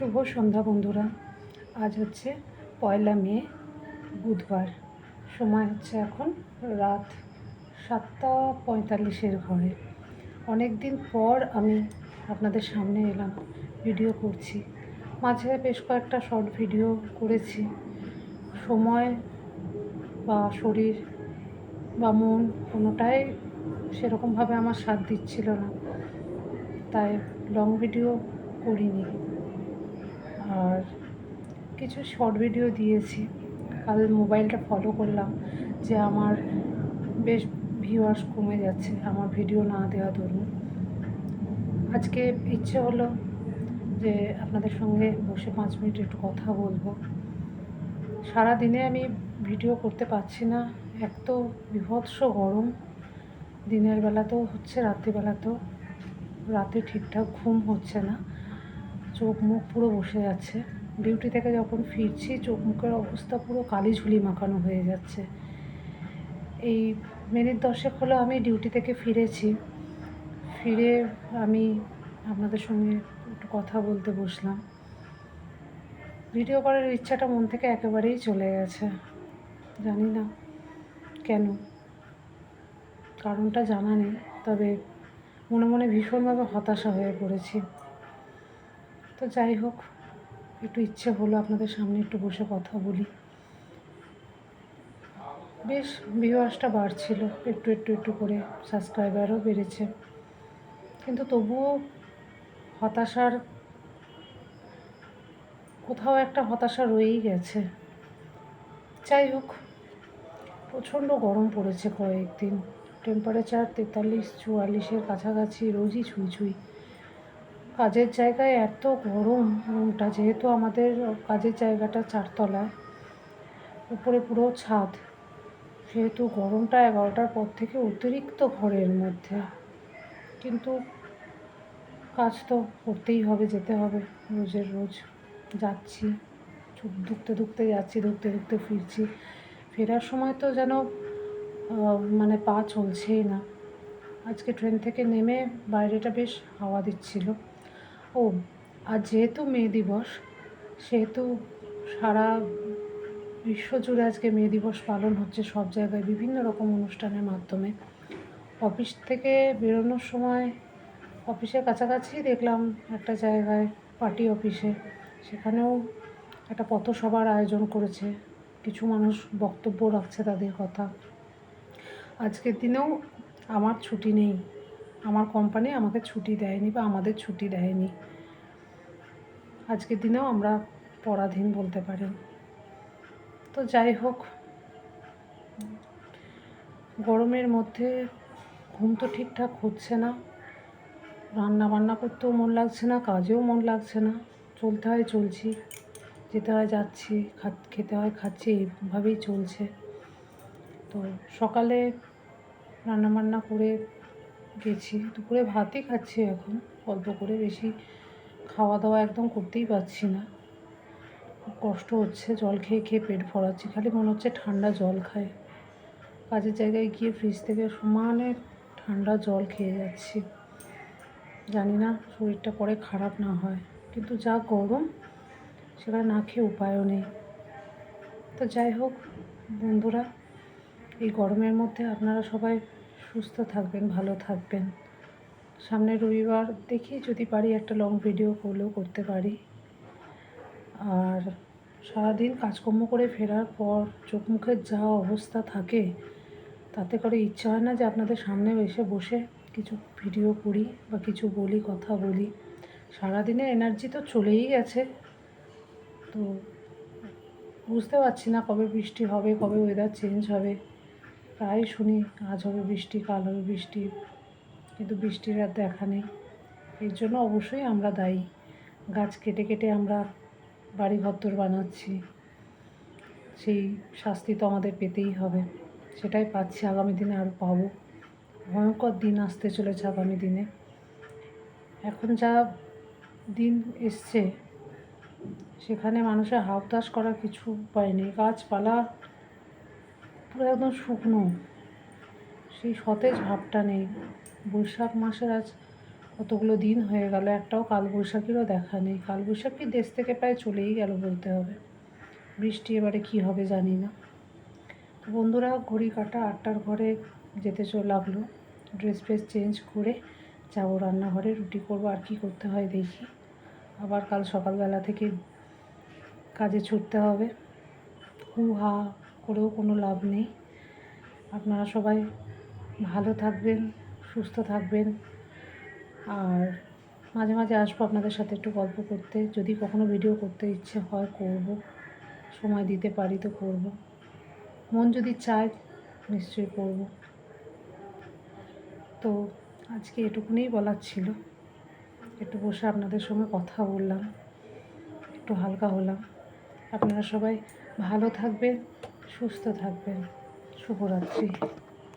শুভ সন্ধ্যা বন্ধুরা। আজ হচ্ছে 1 মে, বুধবার। সময় হচ্ছে এখন রাত 7:45 ঘরে। অনেক দিন পর আমি আপনাদের সামনে এলাম, ভিডিও করছি। মাঝে বেশ কয়েকটা শর্ট ভিডিও করেছি। সময় বা শরীর বা মন কোনোটাই সেরকমভাবে আমার সাথ দিচ্ছিল না, তাই লং ভিডিও করিনি। আর কিছু শর্ট ভিডিও দিয়েছি। কাল মোবাইলটা ফলো করলাম যে আমার বেশ ভিউয়ার্স কমে যাচ্ছে আমার ভিডিও না দেওয়া দরুন। আজকে ইচ্ছে হলো যে আপনাদের সঙ্গে বসে 5 মিনিট একটু কথা বলবো। সারাদিনে আমি ভিডিও করতে পারছি না, এক তো বীভৎস গরম, দিনের বেলাতেও হচ্ছে, রাত্রিবেলাতেও। রাতে ঠিকঠাক ঘুম হচ্ছে না, চোখ মুখ পুরো বসে যাচ্ছে। ডিউটি থেকে যখন ফিরছি চোখ মুখের অবস্থা পুরো কালি ঝুলি মাখানো হয়ে যাচ্ছে। এই মিনিট 10 হলো আমি ডিউটি থেকে ফিরেছি। ফিরে আমি আপনাদের সঙ্গে একটু কথা বলতে বসলাম। ভিডিও করার ইচ্ছাটা মন থেকে একেবারেই চলে গেছে। জানি না কেন, কারণটা জানা নেই, তবে মনে মনে ভীষণভাবে হতাশা হয়ে পড়েছি। তো যাই হোক, একটু ইচ্ছে হলো আপনাদের সামনে একটু বসে কথা বলি। বেশ ভিউয়ার্সটা বাড়ছিল, একটু একটু একটু করে সাবস্ক্রাইবারও বেড়েছে, কিন্তু তবুও হতাশার কোথাও একটা হতাশা রয়েই গেছে। যাই হোক, প্রচণ্ড গরম পড়েছে কয়েকদিন। টেম্পারেচার 43-44-এর কাছাকাছি রোজই ছুঁই ছুঁই। কাজের জায়গায় এত গরম, রুমটা যেহেতু আমাদের কাজের জায়গাটা 4তলায়, উপরে পুরো ছাদ, সেহেতু গরমটা 11টার পর থেকে অতিরিক্ত ঘরের মধ্যে। কিন্তু কাজ তো করতেই হবে, যেতে হবে, রোজের রোজ যাচ্ছি, ধুকতে ধুকতে যাচ্ছি, ধুকতে ধুকতে ফিরছি। ফেরার সময় তো যেন মানে পা চলছেই না। আজকে ট্রেন থেকে নেমে বাইরেটা বেশ হাওয়া দিচ্ছিল। ও, আর যেহেতু মে দিবস, সেহেতু সারা বিশ্বজুড়ে আজকে মে দিবস পালন হচ্ছে সব জায়গায় বিভিন্ন রকম অনুষ্ঠানের মাধ্যমে। অফিস থেকে বেরোনোর সময় অফিসের কাছাকাছি দেখলাম একটা জায়গায়, পার্টি অফিসে, সেখানেও একটা পথসভার আয়োজন করেছে। কিছু মানুষ বক্তব্য রাখছে তাদের কথা। আজকের দিনেও আমার ছুটি নেই, আমার কোম্পানি আমাকে ছুটি দেয়নি বা আমাদের ছুটি দেয়নি। আজকের দিনেও আমরা পরাধীন বলতে পারেন। তো যাই হোক, গরমের মধ্যে ঘুম তো ঠিকঠাক হচ্ছে না, রান্না বান্না করতেও মন লাগছে না, কাজেও মন লাগছে না। চলতে হয় চলছি, যেতে হয় যাচ্ছি, খেতে হয় খাচ্ছি, এইভাবেই চলছে। তো সকালে রান্নাবান্না করে গেছি, দুপুরে ভাতই খাচ্ছি এখন অল্প করে, বেশি খাওয়া দাওয়া একদম করতেই পারছি না, খুব কষ্ট হচ্ছে। জল খেয়ে খেয়ে পেট ভরাচ্ছি, খালি মনে হচ্ছে ঠান্ডা জল খায়। কাজের জায়গায় গিয়ে ফ্রিজ থেকে সমানে ঠান্ডা জল খেয়ে যাচ্ছি। জানি না শরীরটা পরে খারাপ না হয়, কিন্তু যা গরম, সেখানে না খেয়ে উপায়ও নেই। তো যাই হোক বন্ধুরা, এই গরমের মধ্যে আপনারা সবাই সুস্থ থাকবেন, ভালো থাকবেন। সামনের রবিবার দেখি যদি পারি একটা লং ভিডিও করলেও করতে পারি। আর সারাদিন কাজকর্ম করে ফেরার পর চোখ মুখের যা অবস্থা থাকে, তাতে করে ইচ্ছা হয় না যে আপনাদের সামনে এসে বসে কিছু ভিডিও করি বা কিছু বলি, কথা বলি। সারাদিনের এনার্জি তো চলেই গেছে। তো বুঝতে পারছি না কবে বৃষ্টি হবে, কবে ওয়েদার চেঞ্জ হবে। প্রায় শুনি আজ হবে বৃষ্টি, কাল হবে বৃষ্টি, কিন্তু বৃষ্টির আর দেখা নেই। এর জন্য অবশ্যই আমরা দায়ী। গাছ কেটে কেটে আমরা বাড়ি ঘরদোর বানাচ্ছি, সেই শাস্তি তো আমাদের পেতেই হবে। সেটাই পাচ্ছি, আগামী দিনে আরও পাবো। ভয়ঙ্কর দিন আসতে চলেছে আগামী দিনে। এখন যা দিন এসছে, সেখানে মানুষের হাবদাস করার কিছু উপায় নেই। গাছপালা পুরো একদম শুকনো, সেই সতেজ ভাবটা নেই। বৈশাখ মাসের আজ কতগুলো দিন হয়ে গেল, একটাও কালবৈশাখীরও দেখা নেই। কালবৈশাখী দেশ থেকে প্রায় চলেই গেল বলতে হবে। বৃষ্টি এবারে কী হবে জানি না। তো বন্ধুরা, ঘড়ি কাটা 8টার ঘরে যেতে লাগলো। ড্রেস ফ্রেস চেঞ্জ করে যাবো রান্নাঘরে, রুটি করবো, আর কি করতে হয় দেখি। আবার কাল সকালবেলা থেকে কাজে ছুটতে হবে। হু হা করেও কোনো লাভ নেই। আপনারা সবাই ভালো থাকবেন, সুস্থ থাকবেন। আর মাঝে মাঝে আসবো আপনাদের সাথে একটু গল্প করতে। যদি কখনো ভিডিও করতে ইচ্ছে হয় করব, সময় দিতে পারি তো করব, মন যদি চায় নিশ্চয়ই করব। তো আজকে এটুকুনিই বলার ছিল। একটু বসে আপনাদের সঙ্গে কথা বললাম, একটু হালকা হলাম। আপনারা সবাই ভালো থাকবেন, সুস্থ থাকবেন। শুভরাত্রি।